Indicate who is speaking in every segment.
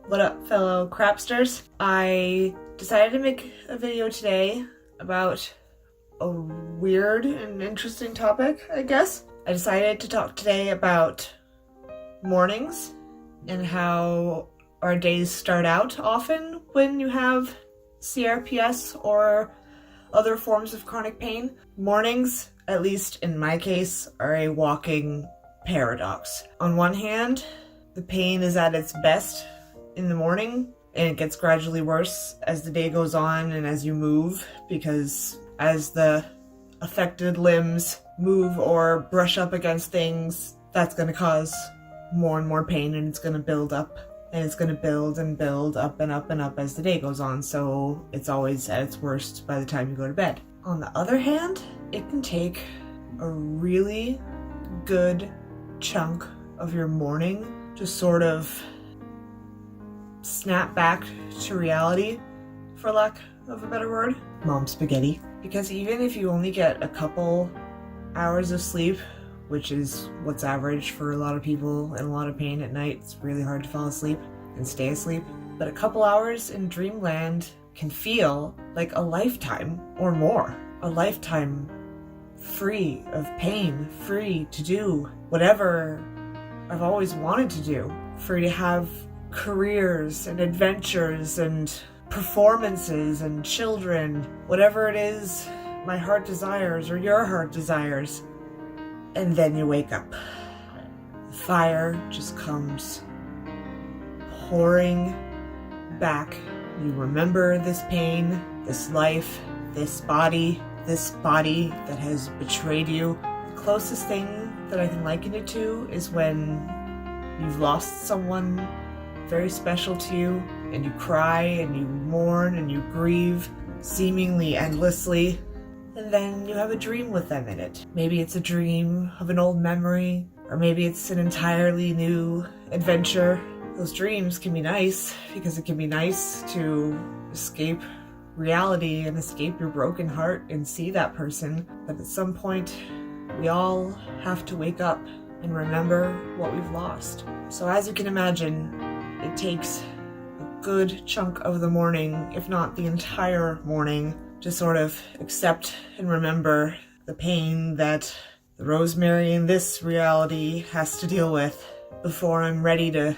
Speaker 1: What up, fellow crapsters? I decided to make a video today about a weird and interesting topic, I guess. I decided to talk today about mornings and how our days start out often when you have CRPS or other forms of chronic pain. Mornings, at least in my case, are a walking paradox. On one hand, the pain is at its best in the morning, and it gets gradually worse as the day goes on and as you move, because as the affected limbs move or brush up against things, that's going to cause more and more pain, and it's going to build up, and it's going to build and build up and up and up as the day goes on, so it's always at its worst by the time you go to bed. On the other hand, it can take a really good chunk of your morning to sort of snap back to reality, for lack of a better word. Mom spaghetti. Because even if you only get a couple hours of sleep, which is what's average for a lot of people and a lot of pain at night, it's really hard to fall asleep and stay asleep. But a couple hours in dreamland can feel like a lifetime or more. A lifetime free of pain, free to do whatever I've always wanted to do, free to have careers and adventures and performances and children, whatever it is my heart desires or your heart desires. And then you wake up. The fire just comes pouring back. You remember this pain, this life, this body that has betrayed you. The closest thing that I can liken it to is when you've lost someone very special to you, and you cry and you mourn and you grieve seemingly endlessly, and then you have a dream with them in it. Maybe it's a dream of an old memory, or maybe it's an entirely new adventure. Those dreams can be nice, because it can be nice to escape reality and escape your broken heart and see that person. But at some point, we all have to wake up and remember what we've lost. So as you can imagine, it takes a good chunk of the morning, if not the entire morning, to sort of accept and remember the pain that the Rosemary in this reality has to deal with before I'm ready to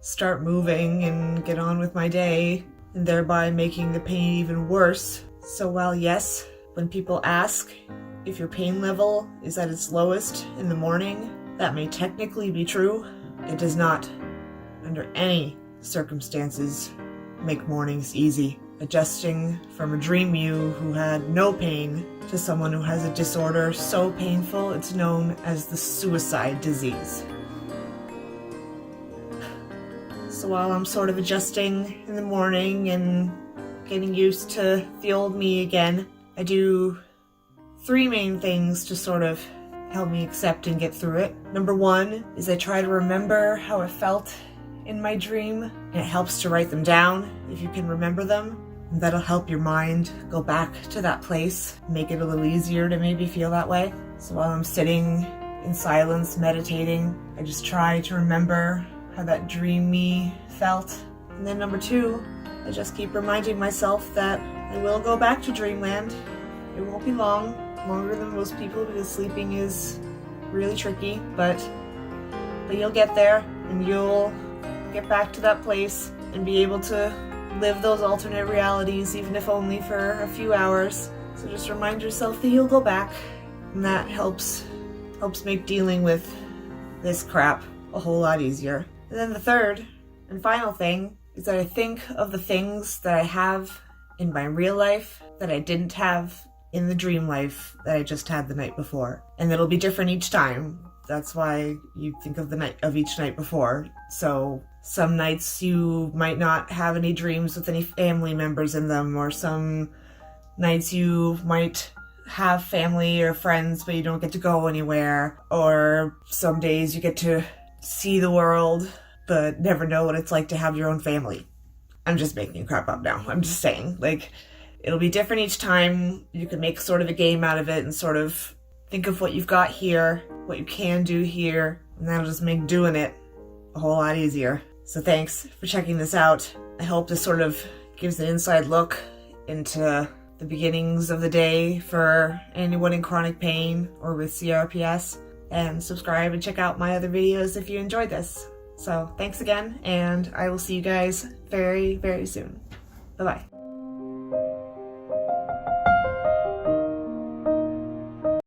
Speaker 1: start moving and get on with my day, and thereby making the pain even worse. So while yes, when people ask if your pain level is at its lowest in the morning, that may technically be true, it does not, under any circumstances, make mornings easy. Adjusting from a dream you who had no pain to someone who has a disorder so painful it's known as the suicide disease. So while I'm sort of adjusting in the morning and getting used to the old me again, I do 3 main things to sort of help me accept and get through it. Number 1 is I try to remember how it felt in my dream, and it helps to write them down if you can remember them. And that'll help your mind go back to that place, make it a little easier to maybe feel that way. So while I'm sitting in silence, meditating, I just try to remember how that dream me felt. And then number 2, I just keep reminding myself that I will go back to dreamland. It won't be longer than most people, because sleeping is really tricky, but you'll get there, and you'll get back to that place and be able to live those alternate realities, even if only for a few hours. So just remind yourself that you'll go back, and that helps make dealing with this crap a whole lot easier. And then the third and final thing is that I think of the things that I have in my real life that I didn't have in the dream life that I just had the night before. And it'll be different each time. That's why you think of the night of each night before. So some nights you might not have any dreams with any family members in them, or some nights you might have family or friends but you don't get to go anywhere, or some days you get to see the world but never know what it's like to have your own family. I'm just making crap up now. I'm just saying, like, it'll be different each time. You can make sort of a game out of it and sort of think of what you've got here, what you can do here, and that'll just make doing it a whole lot easier. So thanks for checking this out. I hope this sort of gives an inside look into the beginnings of the day for anyone in chronic pain or with CRPS. And subscribe and check out my other videos if you enjoyed this. So thanks again, and I will see you guys very, very soon. Bye-bye.